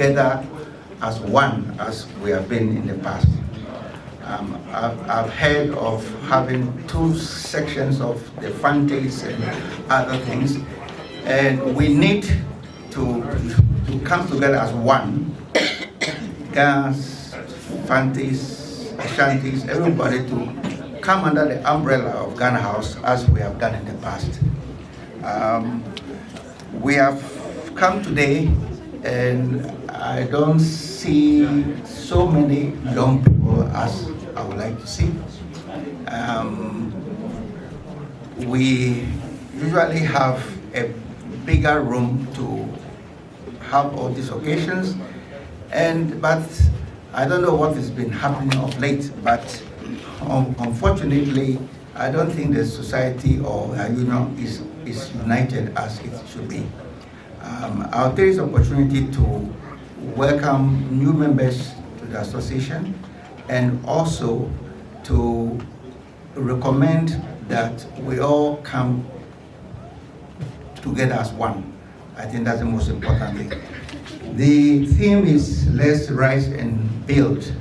together as one as we have been in the past. I've heard of having two sections of the Fantes and other things, and we need to come together as one. Gas, Fantes, Ashantis, everybody to come under the umbrella of Ghana House as we have done in the past. We have come today, and I don't see so many young people as I would like to see. We usually have a bigger room to have all these occasions, but I don't know what has been happening of late, but unfortunately, I don't think the society or our union is united as it should be. I'll take this opportunity to welcome new members to the association, and also to recommend that we all come together as one. I think that's the most important thing. The theme is let's rise and build.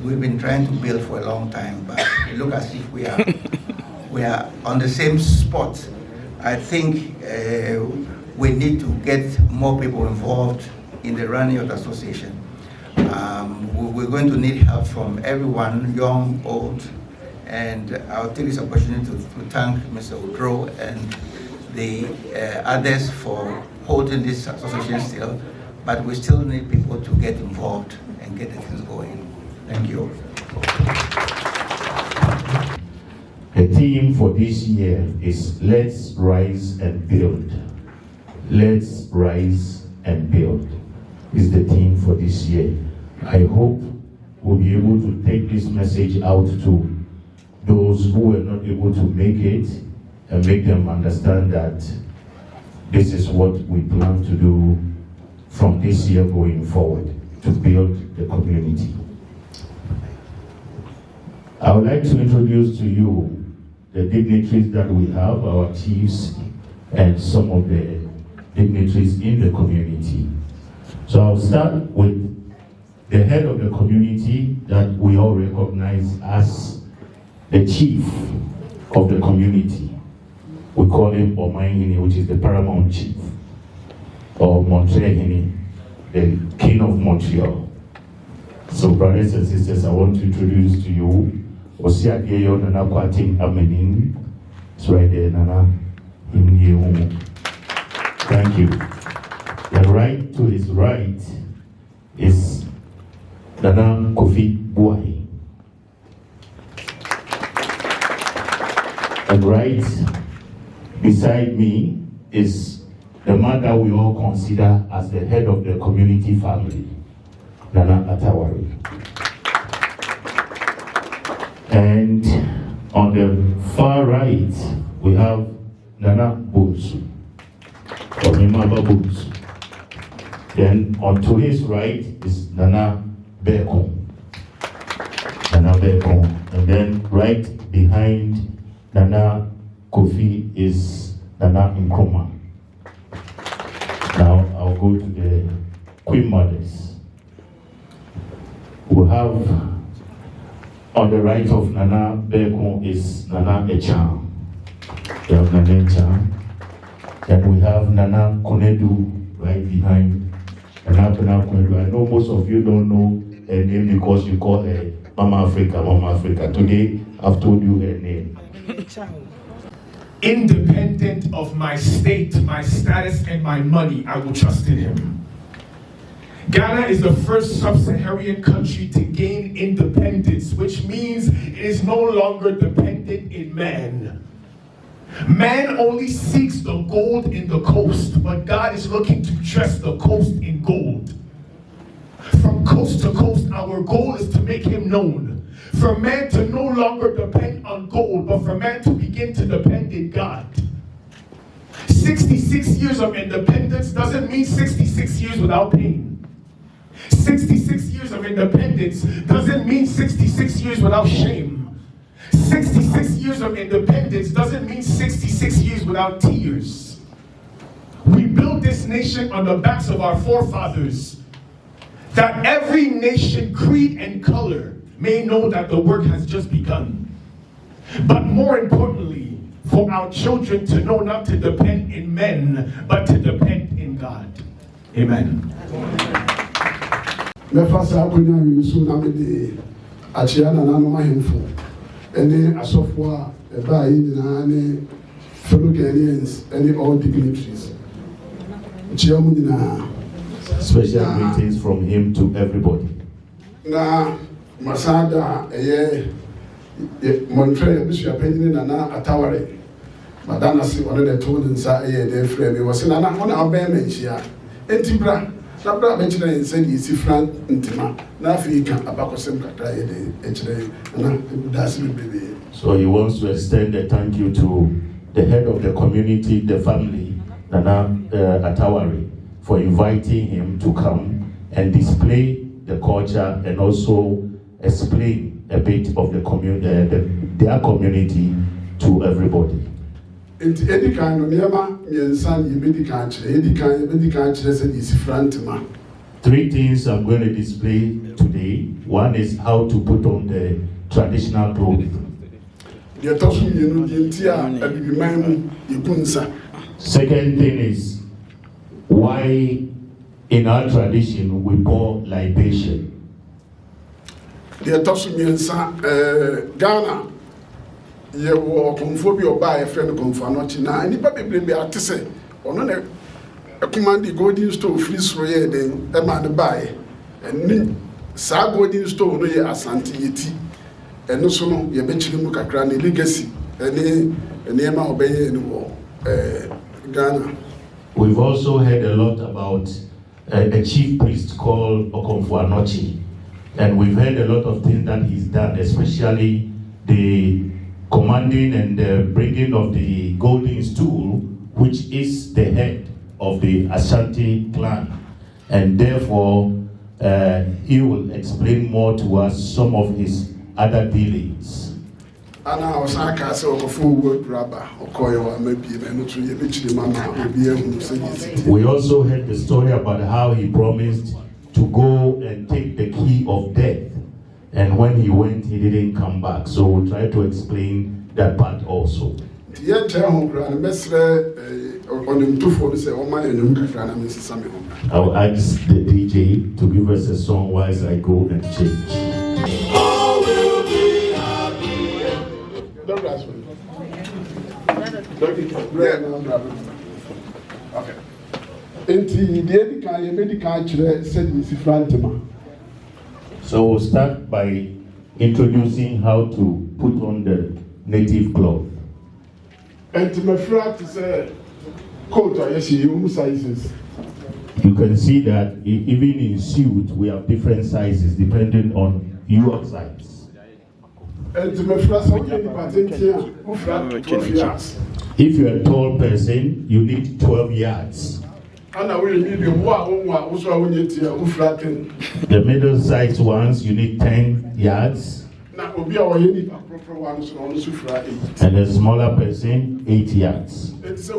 We've been trying to build for a long time, but it looks as if we are on the same spot. I think we need to get more people involved in the running of the association. We're going to need help from everyone, young, old, and I'll take this opportunity to thank Mr. Udro and the others for holding this association still, but we still need people to get involved and get the things going. Thank you. The theme for this year is Let's Rise and Build. Let's rise and build is the theme for this year. I hope we'll be able to take this message out to those who were not able to make it and make them understand that this is what we plan to do from this year going forward, to build the community. I would like to introduce to you the dignitaries that we have, our chiefs, and some of the dignitaries in the community. So I'll start with the head of the community that we all recognize as the chief of the community. We call him Omaihini, which is the paramount chief, or MONTREAL, the king of Montreal. So brothers and sisters, I want to introduce to you Osiadeyo Nana Kwating Amenin. It's right there, Nana. Thank you. The right to his right is Nana Kofi Buahi. And right beside me is the man that we all consider as the head of the community family, Nana Atawari. And on the far right, we have Nana Bunsu, or Mimaba Bunsu. Then on to his right is Nana Beko. Nana Beko. And then right behind Nana Kofi is Nana Nkrumah. Now I'll go to the Queen Mothers. We have on the right of Nana Beko is Nana Echan. We have Nana Echan. Then we have Nana Konedu right behind Nana Konedu. I know most of you don't know her name because you call her Mama Africa, Mama Africa. Today I've told you her name. Independent of my state, my status, and my money, I will trust in him. Ghana is the first sub-Saharan country to gain independence, which means it is no longer dependent in man. Man only seeks the gold in the coast, but God is looking to dress the coast in gold. From coast to coast, our goal is to make him known. For man to no longer depend on gold, but for man to begin to depend in God. 66 years of independence doesn't mean 66 years without pain. 66 years of independence doesn't mean 66 years without shame. 66 years of independence doesn't mean 66 years without tears. We built this nation on the backs of our forefathers. that every nation, creed, and color may know that the work has just begun. But more importantly, for our children to know not to depend in men, but to depend in God. Amen. Fellow Ghanaians and all dignitaries. Special greetings from him to everybody. Na Masada, Montreal, Bishop Penny, Nana Atawari. Madonna, one of the told inside their friend, was in an honor here. Entibra, Sabra mentioned and said, "Is Frank Intima, Nafika, Abacosem Catray, and that's baby." So he wants to extend a thank you to the head of the community, the family, Nana Atawari, for inviting him to come and display the culture and also explain a bit of the their community to everybody. Three things I'm going to display today. One is how to put on the traditional clothes. Second thing is why in our tradition we pour libation. Ghana, you were conphobia by a friend of Confanochina, and the baby be at say, or a command the golden store free soye, then a man buy, and Sa golden store no ye asantiyeti. And no sooner you mention Mukakran legacy, and Nema obey in war, Ghana. We've also heard a lot about a chief priest called Okomfuanochi. And we've heard a lot of things that he's done, especially the commanding and the bringing of the golden stool, which is the head of the Ashanti clan. And therefore, he will explain more to us some of his other dealings. And I was like, I saw a full word rabba, or Koyo, maybe we also heard the story about how he promised to go and take the key of death. And when he went, he didn't come back. So we'll try to explain that part also. I'll ask the DJ to give us a song whilst I go and change. All will be happy. Don't ask me. Okay. So we'll start by introducing how to put on the native cloth. And my flat is a coat, I see sizes. You can see that even in suit, we have different sizes depending on your size. And my flat, if you're a tall person, you need 12 yards. The middle sized ones, you need 10 yards. And the smaller person, 8 yards. If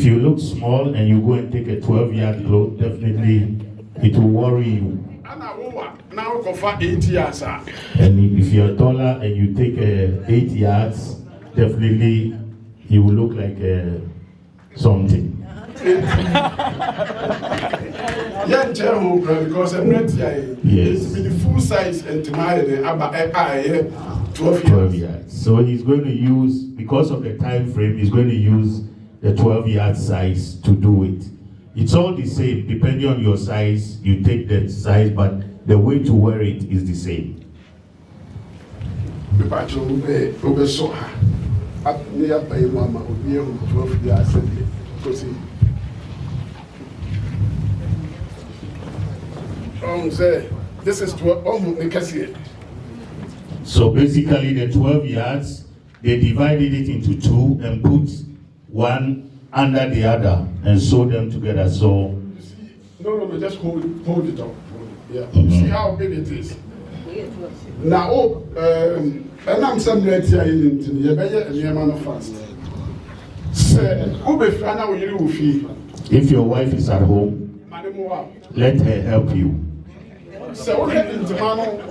you look small and you go and take a 12-yard cloth, definitely it will worry you. And if you're taller and you take 8 yards, definitely you will look like something. Because I'm not yes. The full size and to my 12 yards. So he's going to use, because of the time frame, he's going to use the 12-yard size to do it. It's all the same. Depending on your size, you take that size, but the way to wear it is the same. This is 12. So basically the 12 yards, they divided it into two and put one under the other and sew them together. So you see, no, just hold it up. Yeah. Mm-hmm. See how big it is. Now, and I'm somewhere here in the fast. Say, Ube Frana will you feel. If your wife is at home, let her help you. So what happened to Mano?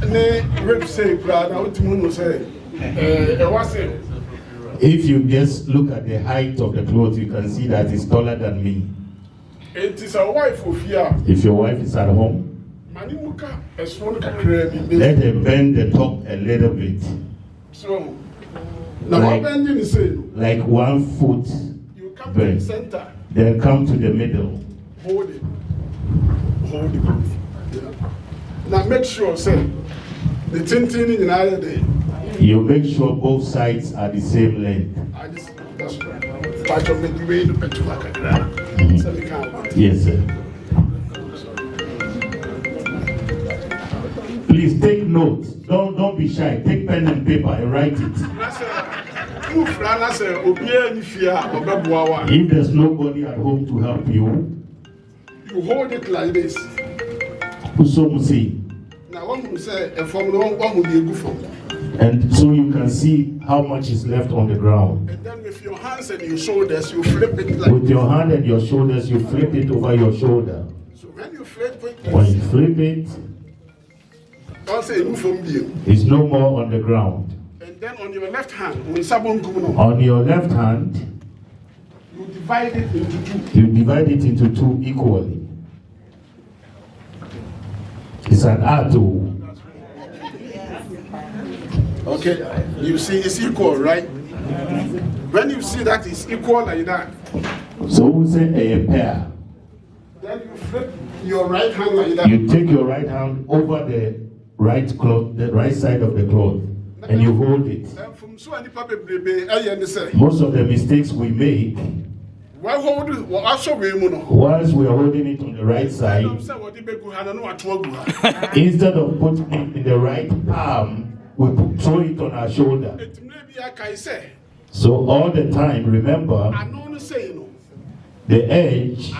Ne rip say, brother, what you say? What's it? If you just look at the height of the clothes, you can see that it's taller than me. It is a wife of here. If your wife is at home, let her bend the top a little bit. So, now what bending is saying? Like 1 foot. You come to the center. Then come to the middle. Hold it. Hold it. Yeah. Now make sure, say, the tinting in another day. You make sure both sides are the same length. That's right. Part of the way to put like that. Yes, sir. Please take notes. Don't be shy. Take pen and paper and write it. If there's nobody at home to help you, you hold it like this. Now one will say, and from the one will be a good form. And so you can see how much is left on the ground. And then with your hands and your shoulders, you flip it like with your hand and your shoulders, you flip it over your shoulder. So when you flip it, when you flip it, it's no more on the ground. And then on your left hand, on your left hand, you divide it into two. You divide it into two equally. It's an art. Okay, you see it's equal, right? When you see that it's equal like that, so we say a pair. Then you flip your right hand like that. You take your right hand over the right cloth, the right side of the cloth, and you hold it. Most of the mistakes we make, whilst we are holding it on the right side, instead of putting it in the right palm, we throw it on our shoulder. So all the time, remember, the edge,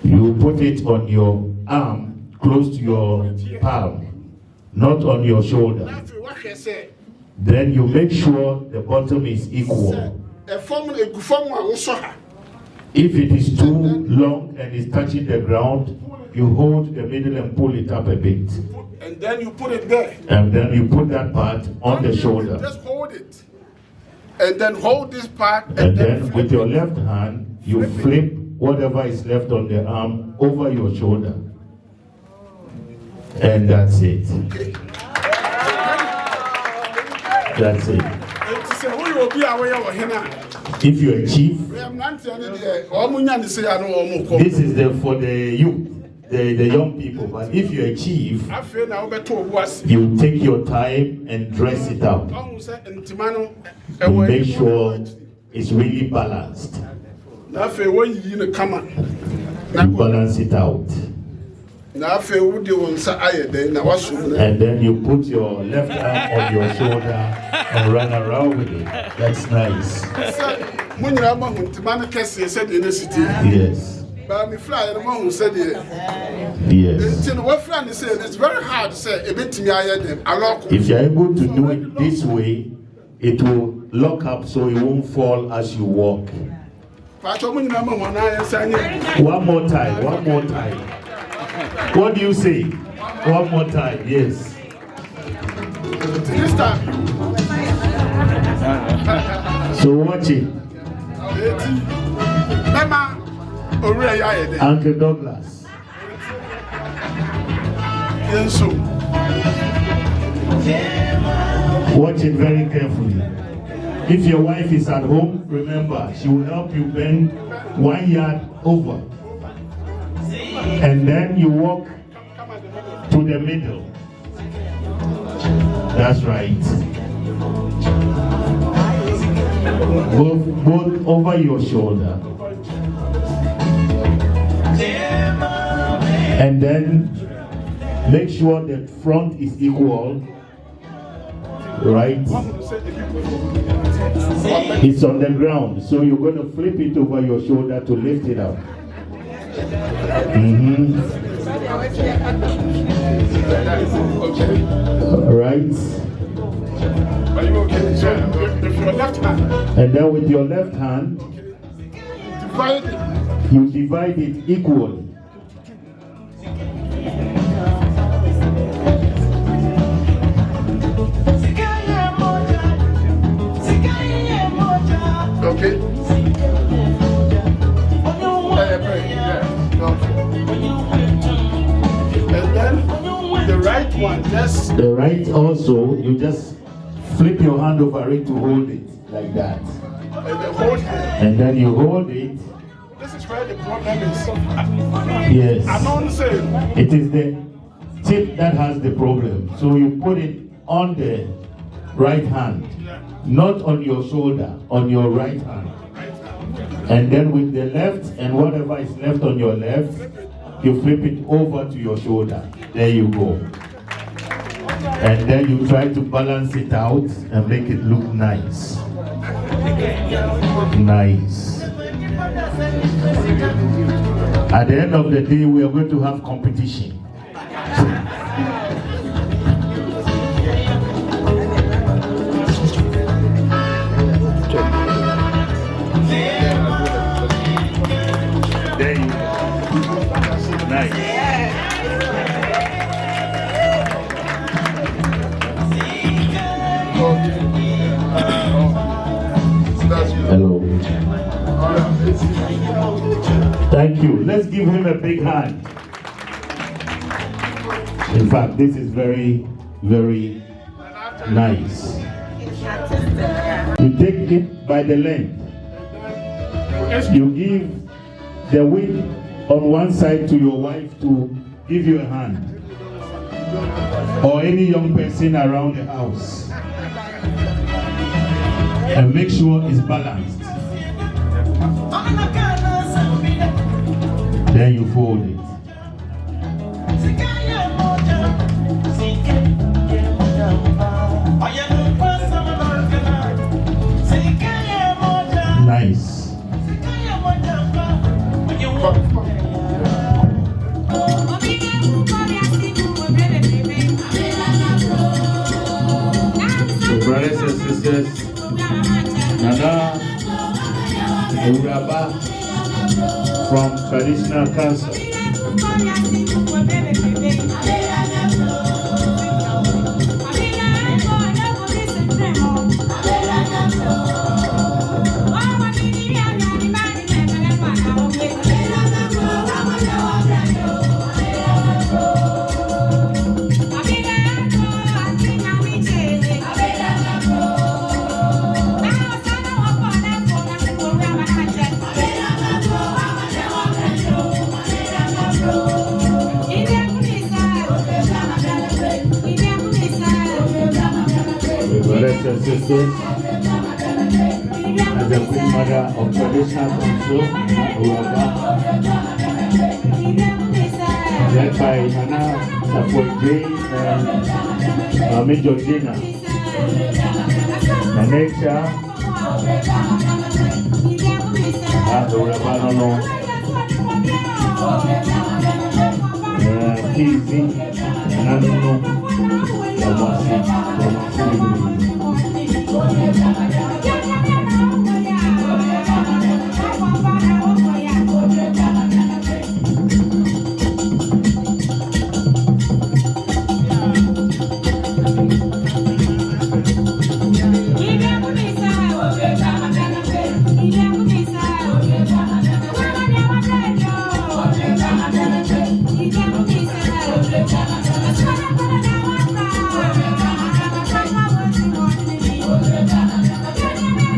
you put it on your arm, close to your palm, not on your shoulder. Then you make sure the bottom is equal. If it is too long and is touching the ground, you hold the middle and pull it up a bit. And then you put it there. And then you put that part on the shoulder. Just hold it. And then hold this part. And then with your left hand, you flip whatever is left on the arm over your shoulder. And that's it. Okay. That's it. If you're a chief, this is for the youth, the young people. But if you're a chief, you take your time and dress it up. And make sure it's really balanced. You balance it out. And then you put your left arm on your shoulder and run around with it. That's nice. Yes. Yes. It's very hard to say. If you're able to do it this way, it will lock up so it won't fall as you walk. One more time, one more time. What do you say? One more time, yes. This time. So watch it. Uncle Douglas. Watch it very carefully. If your wife is at home, remember, she will help you bend 1 yard over. And then you walk to the middle. That's right. Both over your shoulder. And then make sure the front is equal. Right? It's on the ground, so you're going to flip it over your shoulder to lift it up. All right. Are you okay? So, with your left hand, And then with your left hand, divide it. you divide it equally. Okay. And then the right one, just The right also, you just flip your hand over it to hold it like that. and the whole hand. And then you hold it. This is where the problem is. Yes. I'm not saying. It is the tip that has the problem. So you put it on the right hand, not on your shoulder, on your right hand. And then with the left and whatever is left on your left, you flip it over to your shoulder. There you go. And then you try to balance it out and make it look nice. Nice. At the end of the day, we are going to have competition. There you go. Nice. Hello. Thank you. Let's give him a big hand. In fact, this is very, very nice. You take it by the length. You give the width on one side to your wife to give you a hand. Or any young person around the house. And make sure it's balanced. Then you fold it. Nice. So brothers and sisters, Nana Uraba from Traditional Council. Brothers and sisters, as the Queen Mother of Traditional Council, Uraba, led by Nana Sapoide and Major Gina, Nanesha, and Uraba Nono, Kizi, Nanono, Yamasi.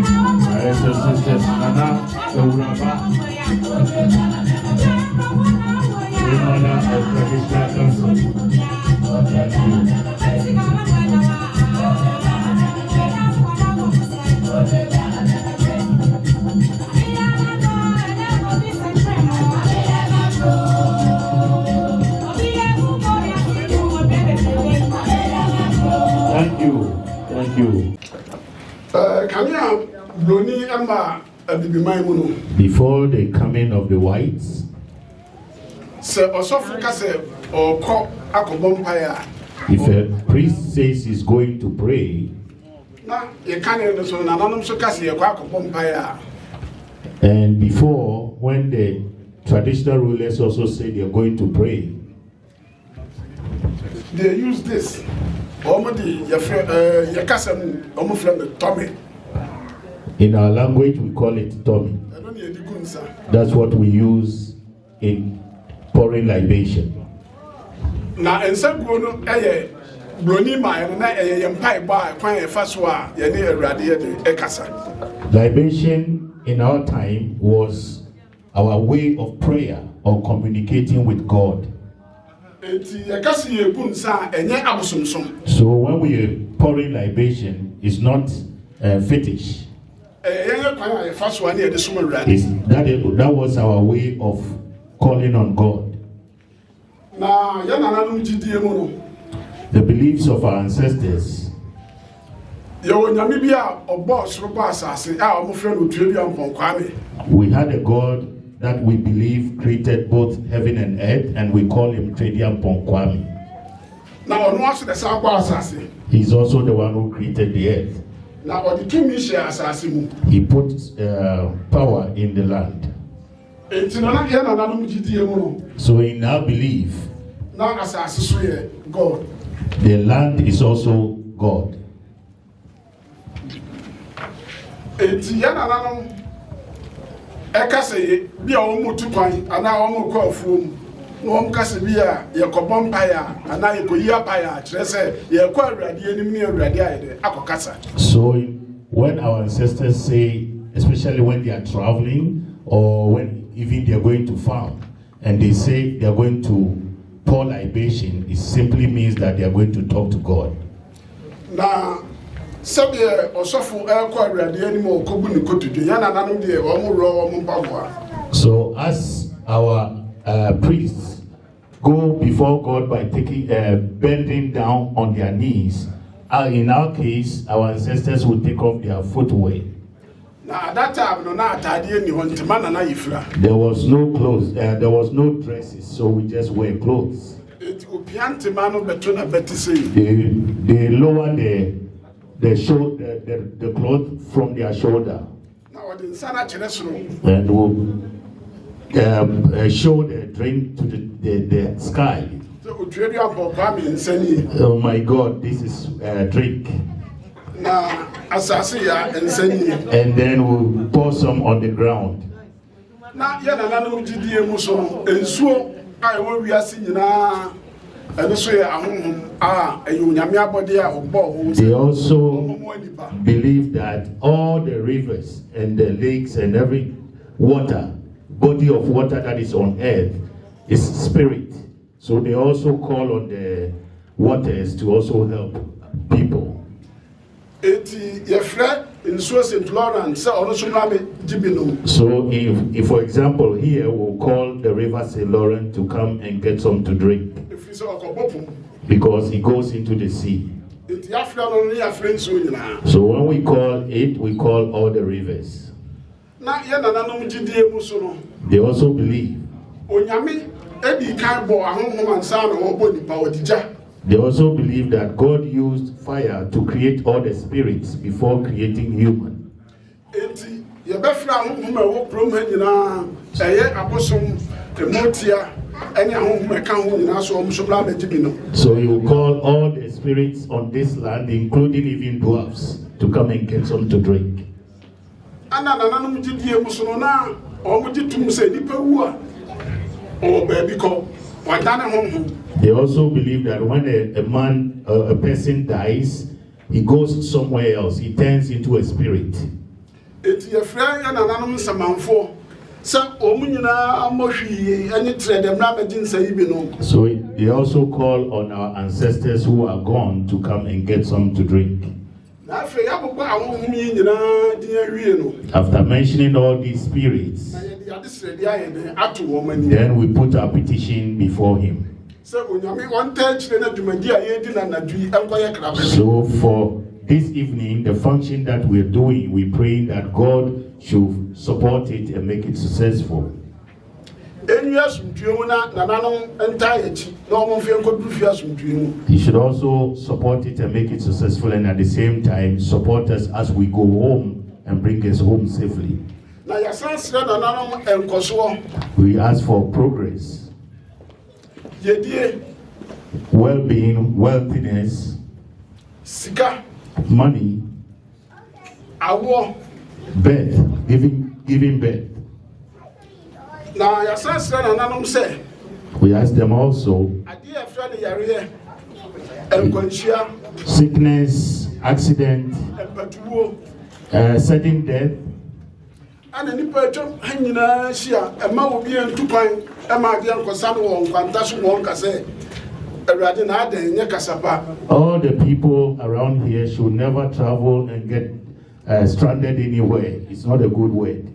Sisters Nana Uraba, Queen Mother of Traditional Council. Thank you. Thank you. Thank you. Can you have Brony Emma at the Bimaimono? Before the coming of the whites, sɛ ɔsɔfo ka sɛ ɔkɔ akɔbɔ mpaeɛ a. If a priest says he's going to pray, na yɛka ne no so nananom so ka sɛ yɛkɔ akɔbɔ mpaeɛ a. and before, when the traditional rulers also say they're going to pray, they use this. in our language we call it Tommy. That's what we use in pouring libation. Na ensaguo no eye broni ma no na eye yempai ba kwan e fa so a ye ne awurade ye de ekasa. Libation in our time was our way of prayer or communicating with God. So when we are pouring libation, it's not fetish. That was our way of calling on God. The beliefs of our ancestors. We had a God that we believe created both heaven and earth, and we call him Tradian Ponkwami. He's also the one who created the earth. He put power in the land. So in our belief, the land is also God. Ekase bi a omo tupan ana omo ko afuom no om kase bi a ye kobom paya ana ye koyi apaya kire se ye ko awurade anim ne awurade ayede akokasa. So when our ancestors say, especially when they are traveling or when even they are going to farm and they say they are going to pour libation, it simply means that they are going to talk to God. Na so as our priests go before God by taking bending down on their knees, in our case, our ancestors would take off their footwear. At that time, there was no clothes, there was no dresses, so we just wear clothes. They lower the cloth from their shoulder and will show the drink to the sky. Oh my God, this is drink. And then we'll pour some on the ground. They also believe that all the rivers and the lakes and every body of water that is on earth is spirit. So they also call on the waters to also help people. So if for example here we'll call the river St. Laurent to come and get some to drink, because it goes into the sea. So when we call it, we call all the rivers. They also believe. They also believe that God used fire to create all the spirits before creating human. So you call all the spirits on this land, including even dwarfs, to come and get some to drink. They also believe that when a person dies, he goes somewhere else. He turns into a spirit. So they also call on our ancestors who are gone to come and get some to drink. After mentioning all these spirits, then we put our petition before him. So for this evening, the function that we're doing, we're praying that God should support it and make it successful. He should also support it and make it successful, and at the same time support us as we go home and bring us home safely. We ask for progress, well-being, wealthiness, money, birth, giving birth. We ask them also sickness, accident, sudden death. All the people around here should never travel and get stranded anywhere. It's not a good word.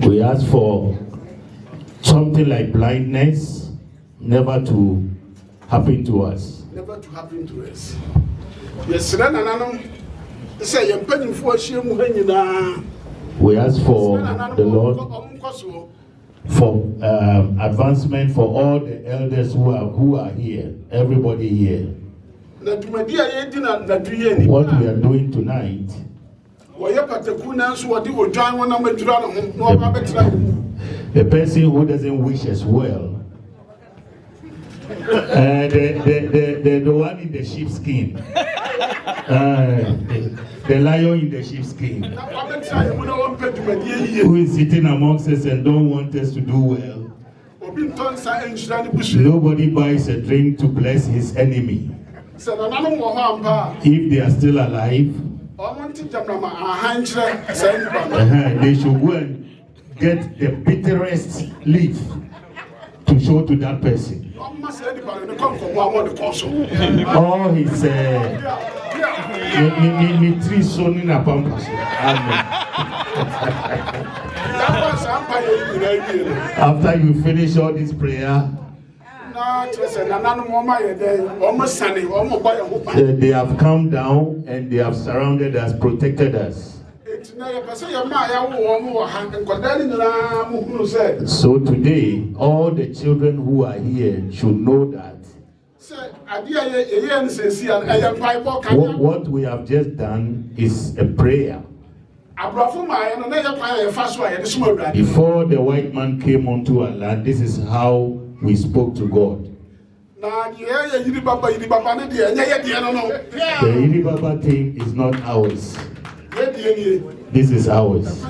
We ask for something like blindness never to happen to us. Never to happen to us. We ask for the Lord for advancement for all the elders who are here, everybody here. What we are doing tonight, the person who doesn't wish us well, the one in the sheepskin, the lion in the sheepskin, who is sitting amongst us and don't want us to do well. Nobody buys a drink to bless his enemy. If they are still alive, they should go and get the bitterest leaf to show to that person. All his after you finish all this prayer, they have come down and they have surrounded us, protected us. So today, all the children who are here should know that what we have just done is a prayer. Before the white man came onto our land, this is how we spoke to God. The Iribaba thing is not ours. This is ours.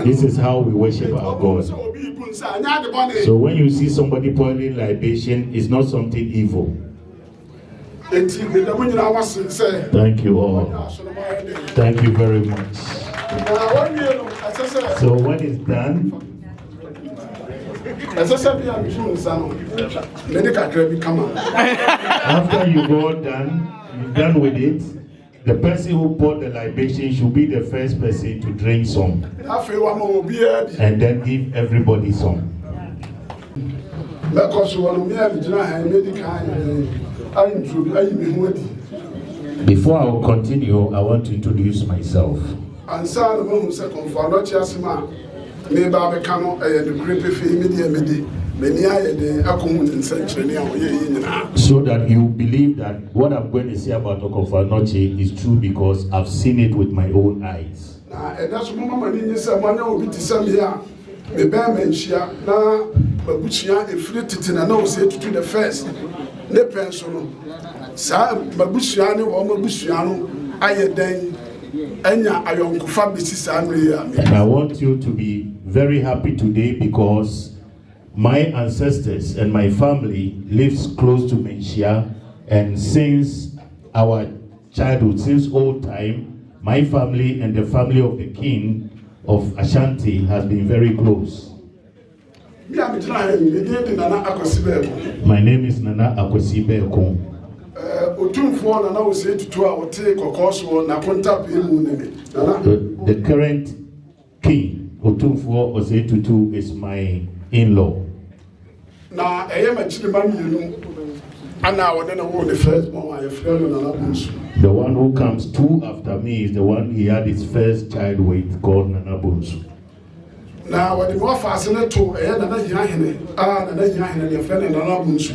This is how we worship our God. So when you see somebody pouring libation, it's not something evil. Thank you all. Thank you very much. So when it's done, after you've all done, you're done with it, the person who poured the libation should be the first person to drink some, and then give everybody some. Before I will continue, I want to introduce myself. So that you believe that what I'm going to say about Okonfa-Anokye is true because I've seen it with my own eyes. And I want you to be very happy today because my ancestors and my family lives close to Menchia, and since our childhood, since old time, my family and the family of the king of Ashanti has been very close. My name is Nana Akwesi Beeko. The current king, Otumfuo Osetutu, is my in-law. And now when I won the first born, I friend on Nana Bunsu. The one who comes two after me is the one he had his first child with, called Nana Bunsu. Now when the more fascinated to Nana Yahine, Nana Yahine, your friend Nana Bunsu.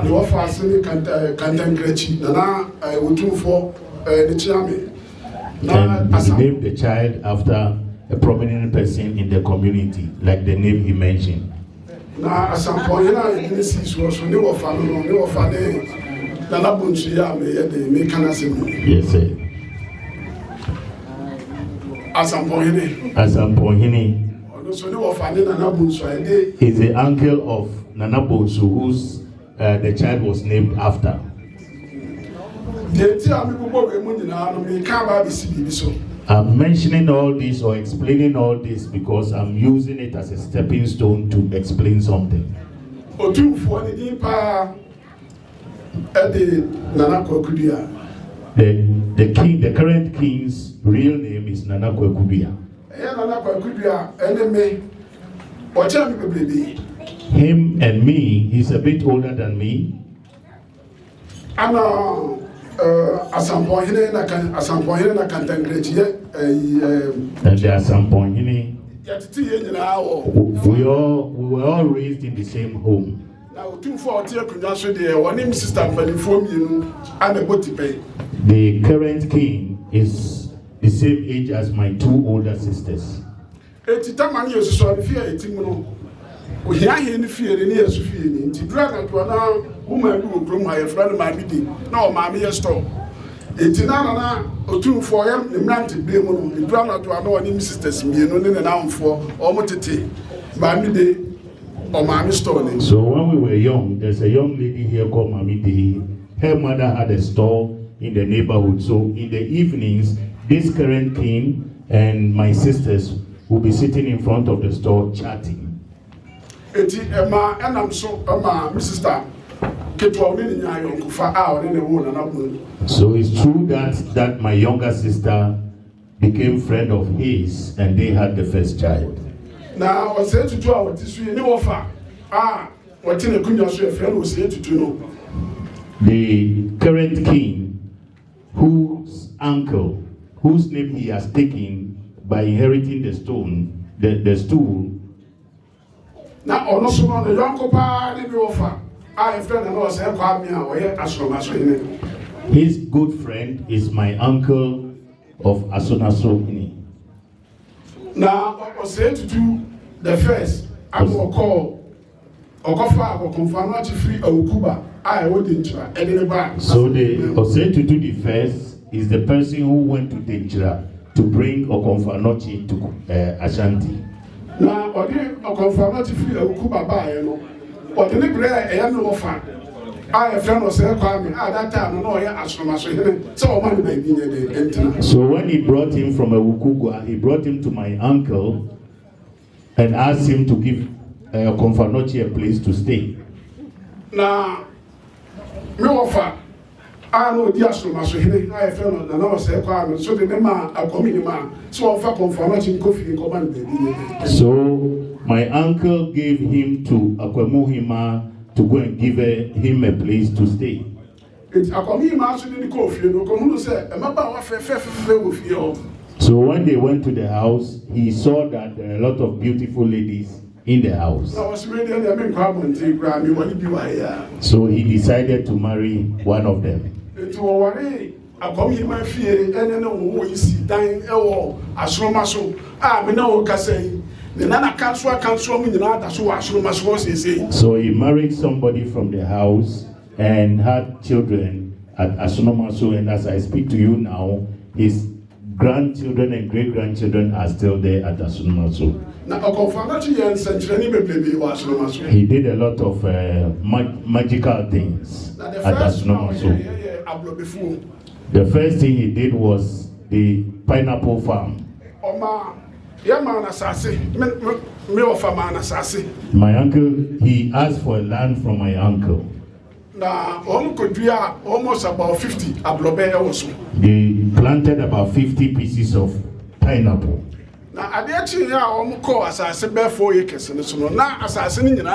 The more fascinated Kantan Grechi, Nana, I would do for the Chiami. And he named the child after a prominent person in the community, like the name he mentioned. Now, at some point, I didn't see was when they were found, Nana Bunsu, they make an assembly. Yes, sir. At some point, so they were finding Nana Bunsu. He's the uncle of Nana Bunsu, whose the child was named after. I'm mentioning all this or explaining all this because I'm using it as a stepping stone to explain something. The current king's real name is Nana Kwekubia. Him and me, he's a bit older than me. And at some point, I can't And there are some point in it. We were all raised in the same home. Now, 240 one name sister from you and a body pay. The current king is the same age as my two older sisters. We hear any fear in years of feeling. To drag to another woman who will groom my friend, my meeting. No, mammy, store. It's another or two for him, the man to be one. The drama to another name sisters, me, no, and now for almost a tea. Mammy day or mammy store. So when we were young, there's a young lady here called Mammy Day. Her mother had a store in the neighborhood. So in the evenings, this current king and my sisters will be sitting in front of the store chatting. Emma, and I'm so, my sister. So it's true that my younger sister became friend of his and they had the first child. Now, I said to do our tissue, no offer. What in a good friend was here to do. The current king, whose uncle, whose name he has taken by inheriting the the stool. Now, also on the young papa, they offer. I friend and was call me away as from us. His good friend is my uncle of Asonaso. Now, I was said to do the first. I will call or confirm not free a Kuba. I wouldn't try any back. So the said to do the first is the person who went to Denchira to bring Okonfanochi to Ashanti. Now, or confirm not free a Kuba by but the prayer I am no offer. I have friend was at that time, no, I asked from us. So, money may be the So, when he brought him from a Wukugwa, he brought him to my uncle and asked him to give Okonfanochi a place to stay. Now, no offer. I know the Astromaso, I have found another requirement, so the man, a community man, so offer Konfanochi coffee in command. So, my uncle gave him to Akwamuhima to go and give him a place to stay. So when they went to the house, he saw that there are a lot of beautiful ladies in the house. So he decided to marry one of them. So he married somebody from the house and had children at Asonomaso, and as I speak to you now, his grandchildren and great-grandchildren are still there at Asonomaso. He did a lot of magical things at Asonomaso. The first thing he did was the pineapple farm. My uncle, he asked for land from my uncle. Almost about 50 ablobe also. They planted about 50 pieces of pineapple. na adechi ya omko asase be 4 acres ne so no na asase ni nyina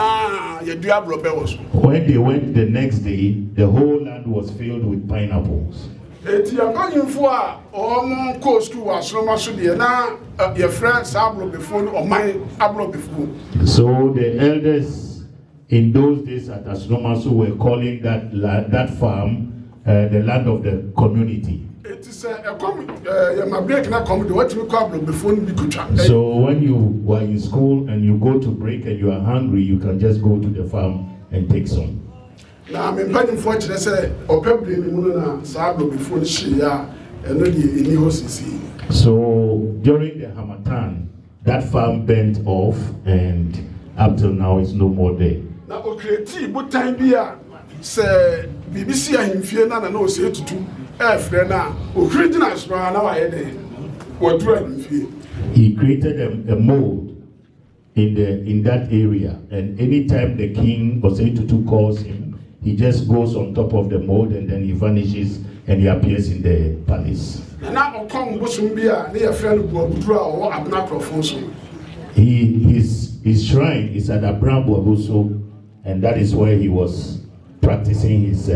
ya dua brobe wo so. When they went the next day, the whole land was filled with pineapples. Eti akanyimfo a omko school wa Asroma so de na your friend sabro before o man abro before. So the elders in those days at Asroma so were calling that farm the land of the community. So when you were in school and you go to break and you are hungry, you can just go to the farm and take some. Now, I'm unfortunately say, or probably before so during the Hamatan, that farm bent off, and up till now it's no more there. Now, okay, but time be say BBC and Fiona and no say to do. He created a mold in that area, and anytime the king or Setutu calls him, he just goes on top of the mold and then he vanishes and he appears in the palace. His shrine is at Abrambo Abuso, and that is where he was practicing his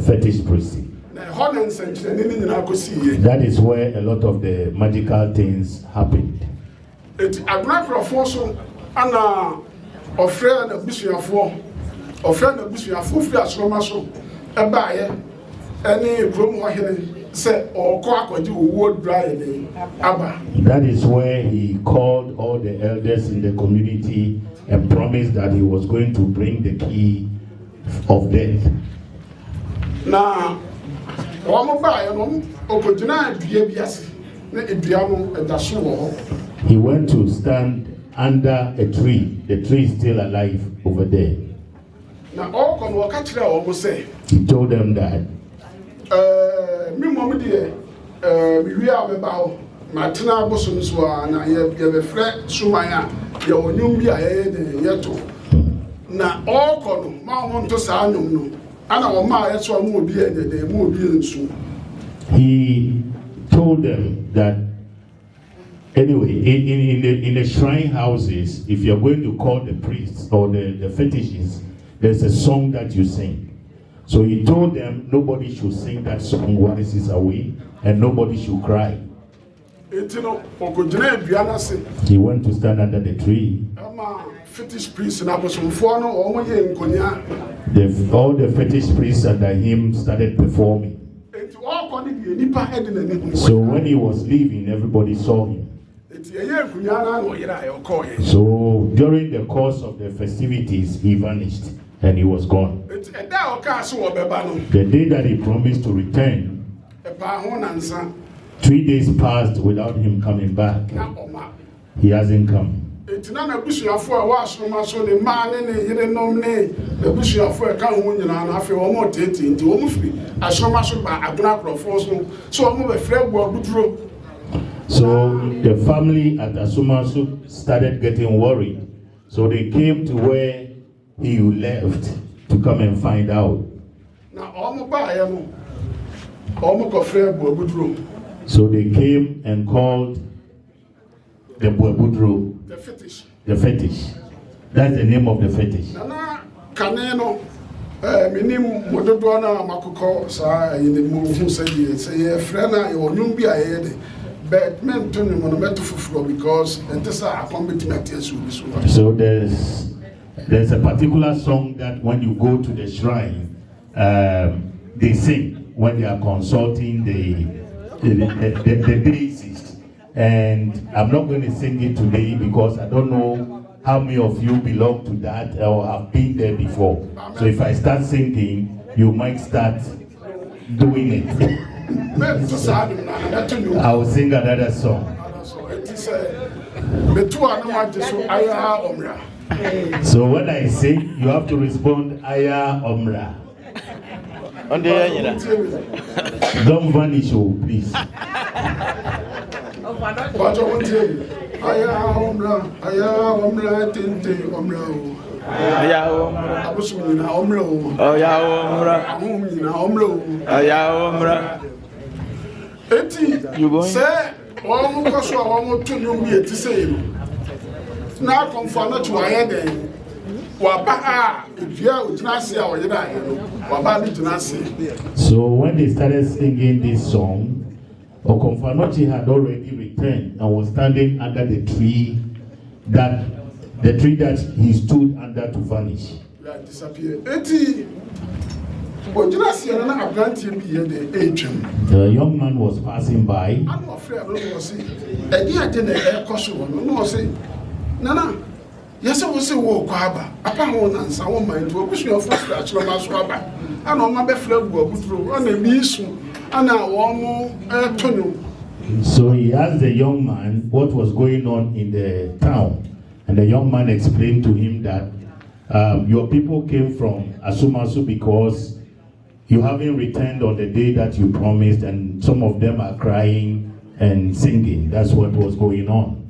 fetish priesthood. That is where a lot of the magical things happened. That is where he called all the elders in the community and promised that he was going to bring the key of death. Now, he went to stand under a tree. The tree is still alive over there. He told them that he told them that anyway, in the shrine houses, if you're going to call the priests or the fetishes, there's a song that you sing. So he told them nobody should sing that song while this is away, and nobody should cry. He went to stand under the tree. All the fetish priests under him started performing. So when he was leaving, everybody saw him. So during the course of the festivities, he vanished and he was gone. The day that he promised to return, 3 days passed without him coming back. He hasn't come. So the family at Asumasu started getting worried. So they came to where he left to come and find out. So they came and called the Buebudro, the fetish. That's the name of the fetish. So there's a particular song that when you go to the shrine, they sing when they are consulting the deities. And I'm not going to sing it today because I don't know how many of you belong to that or have been there before. So if I start singing, you might start doing it. I will sing another song. So when I sing, you have to respond, Aya Omra. Don't vanish, oh, please. wɔn kɔ so a wɔn to nnwom bi eti sɛ yi na akɔnfo ano to ayɛ dɛn waba a edua ogyina ase a ɔyɛ ayɛ no waba ne gyina ase. So when they started singing this song, Okomfanochi had already returned and was standing under the tree that he stood under to vanish. Yeah, disappear. Eti ogyina ase na abranteɛ bi yɛ de etwam. The young man was passing by. I'm afraid I don't know what ɛdi adi na ɛkɔ so wɔ no no ɔsi nana yɛsɛ wɔsi wɔ kɔ aba apa ho nansa wɔn man to obusuafo fira akyerɛ ma so aba ana wɔn abɛfra gu abuturo ɔna ebi isu ana wɔn ɛto no. So he asked the young man what was going on in the town, and the young man explained to him that your people came from Asumasu because you haven't returned on the day that you promised, and some of them are crying and singing. That's what was going on.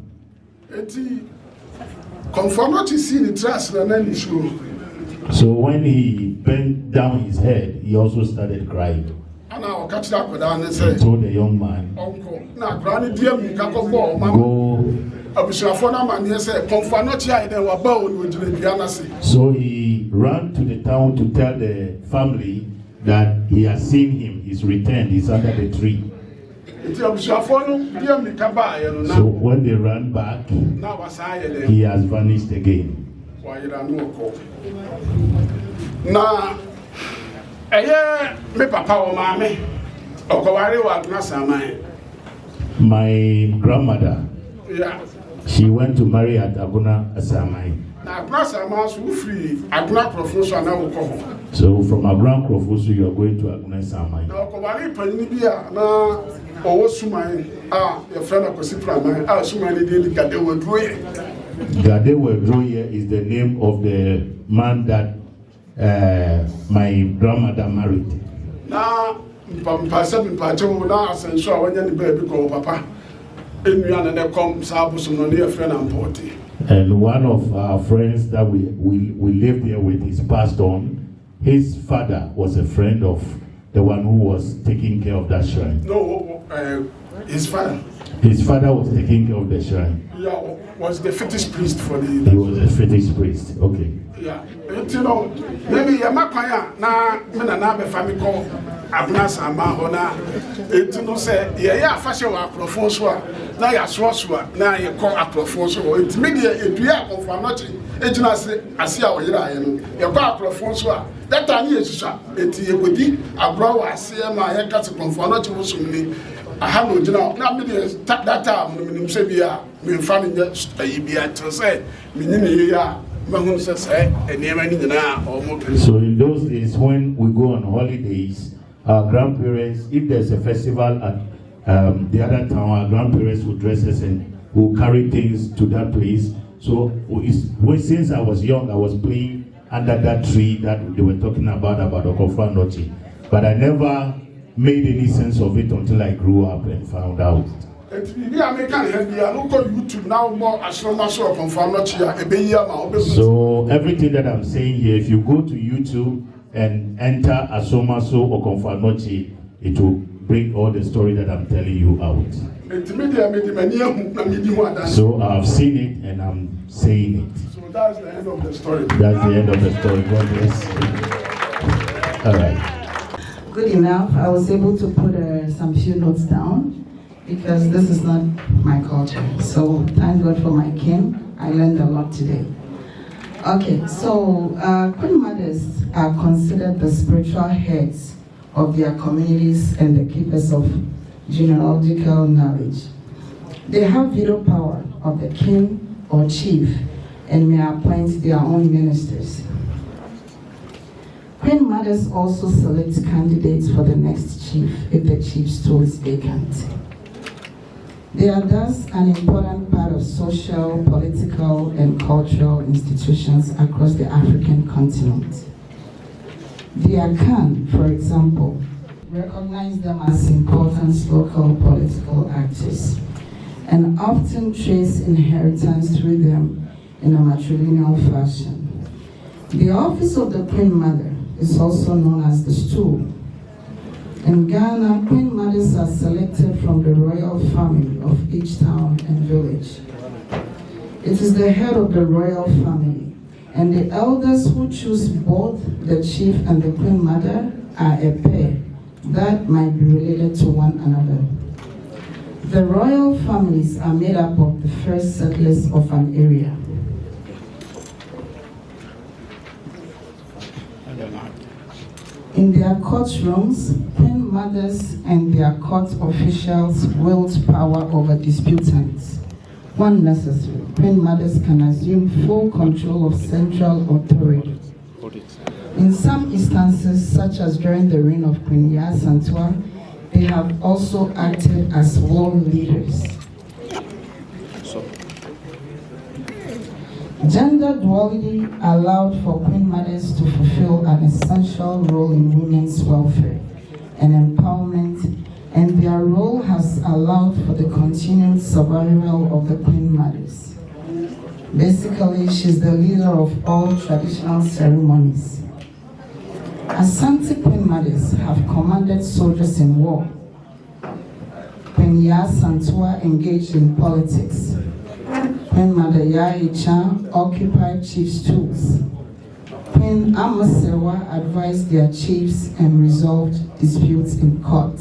So when he bent down his head, he also started crying. He told the young man, go. So he ran to the town to tell the family that he has seen him, he's returned, he's under the tree. So when they ran back, he has vanished again. Now, me papa or mommy, my grandmother, yeah, she went to marry at Aguna Asamai. So from Aguna Krofusu, you are going to Aguna Asamai. Gadewe Droye is the name of the man that my grandmother married. And one of our friends that we lived here with is passed on. His father was a friend of the one who was taking care of that shrine. No, his father. His father was taking care of the shrine. Yeah, was the fetish priest for the. He was a fetish priest. Okay. Yeah, you know, maybe Yamakaya na be family call Abuna Sama Hona. It no say, yeah, fashion wa profonso na ya swoswa na ye call a profonso. It media it we are of not it na say asia o yira ye no. Ye call a profonso that time ye susa it ye godi abro wa asia ma ye ka se conformity wo sumni. I have no general. Now, that time, I'm saying, me family just a year to say, me so in those days, when we go on holidays, our grandparents, if there's a festival at the other town, our grandparents would dress us and will carry things to that place. So since I was young, I was playing under that tree that they were talking about Okofa Nochi. But I never made any sense of it until I grew up and found out. So everything that I'm saying here, if you go to YouTube and enter Asomaso or Konfanochi, it will bring all the story that I'm telling you out. So I've seen it and I'm saying it. So that's the end of the story. That's the end of the story. God bless you. All right. Good enough. I was able to put some few notes down because this is not my culture. So thank God for my king. I learned a lot today. Okay, so Queen Mothers are considered the spiritual heads of their communities and the keepers of genealogical knowledge. They have veto power of the king or chief and may appoint their own ministers. Queen Mothers also select candidates for the next chief if the chief's stool is vacant. They are thus an important part of social, political, and cultural institutions across the African continent. The Akan, for example, recognize them as important local political actors and often trace inheritance through them in a matrilineal fashion. The office of the Queen Mother is also known as the stool. In Ghana, Queen Mothers are selected from the royal family of each town and village. It is the head of the royal family, and the elders who choose both the chief and the Queen Mother are a pair that might be related to one another. The royal families are made up of the first settlers of an area. In their courtrooms, Queen Mothers and their court officials wield power over disputants. When necessary, Queen Mothers can assume full control of central authority. In some instances, such as during the reign of Queen Yasantua, they have also acted as world leaders. Gender duality allowed for Queen Mothers to fulfill an essential role in women's welfare and empowerment, and their role has allowed for the continued survival of the Queen Mothers. Basically, she's the leader of all traditional ceremonies. Asante Queen Mothers have commanded soldiers in war. Queen Yasantua engaged in politics. Queen Mother Yahicha occupied chiefs' tools. Queen Amasewa advised their chiefs and resolved disputes in court.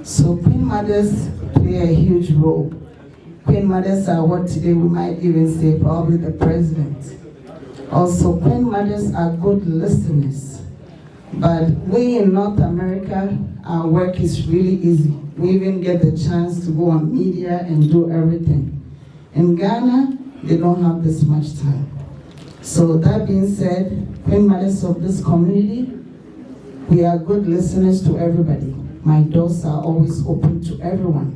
So Queen Mothers play a huge role. Queen Mothers are what today we might even say probably the president. Also, Queen Mothers are good listeners. But we in North America, our work is really easy. We even get the chance to go on media and do everything. In Ghana, they don't have this much time. So that being said, Queen Mothers of this community, we are good listeners to everybody. My doors are always open to everyone.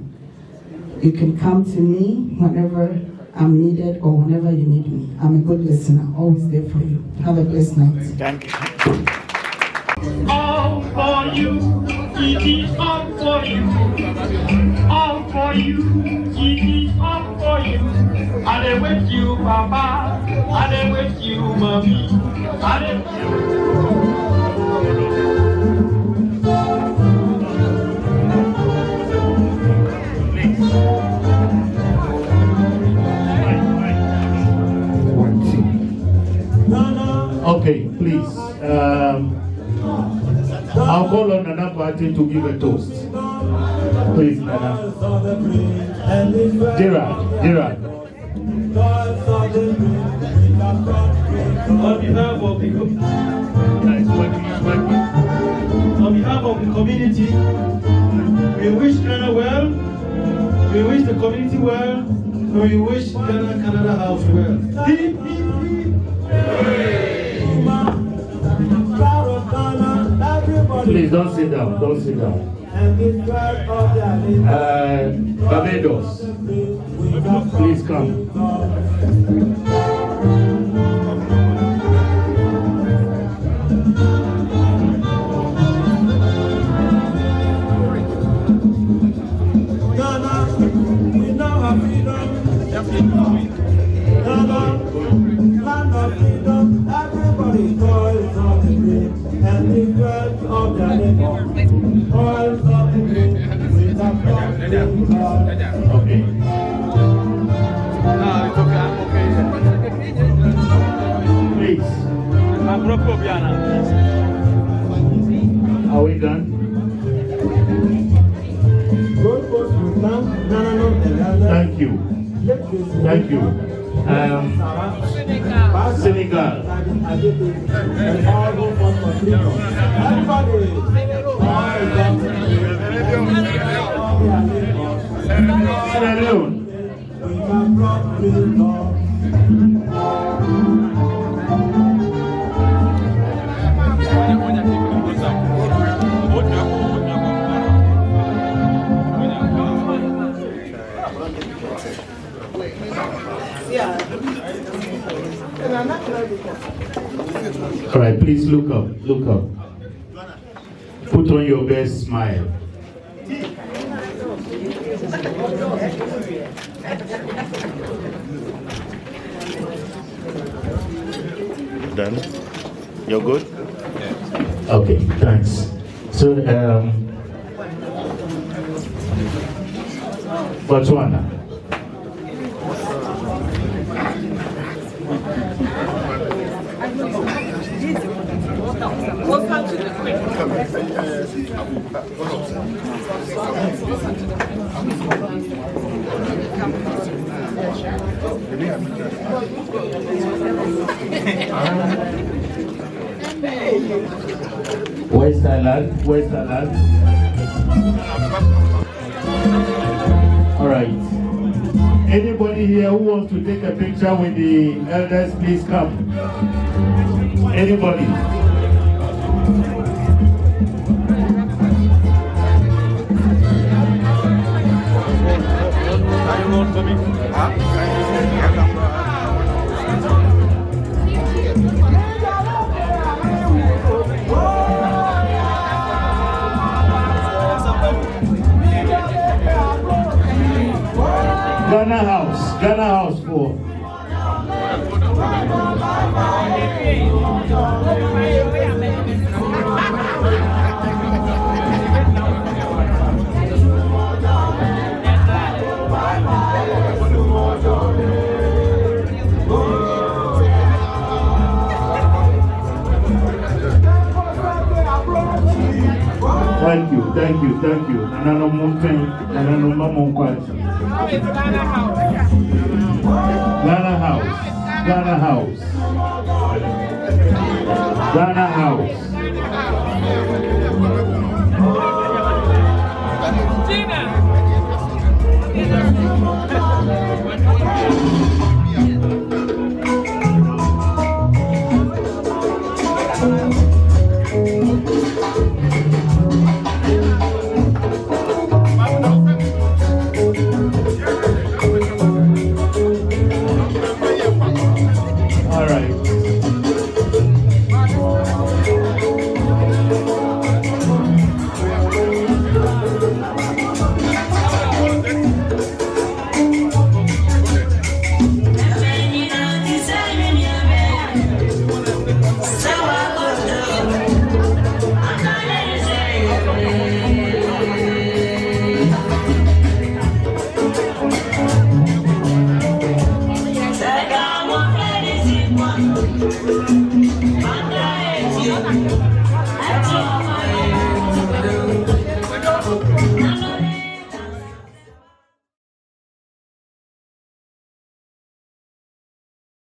You can come to me whenever I'm needed or whenever you need me. I'm a good listener, always there for you. Have a blessed night. Thank you. All for you, it is all for you. All for you, it is all for you. I dey with you, Papa. I dey with you, Mommy. I dey with you. Okay, please. I'll call on Nana Party to give a toast. Please, Nana. Gerard. On behalf of the on behalf of the community, we wish Ghana well, we wish the community well, and we wish Ghana Canada House well. Hip, hip, hip. Please don't sit down. Don't sit down. Barbados, please come. Ghana, we now have freedom. Ghana, land of freedom. Everybody toils on the grave and the wealth of their neighbor. Toils on the grave with a God. Okay. Please. Are we done? Thank you. Thank you. Senegal. Sierra Leone. All right, please look up, look up. Put on your best smile. Done? You're good? Okay, thanks. So, Botswana. Where's Thailand? Where's Thailand? All right. Anybody here who wants to take a picture with the elders, please come. Anybody? Ghana House for. Thank you. Nanano Mountain, Nanano Mamonquati. Ghana House. Gina.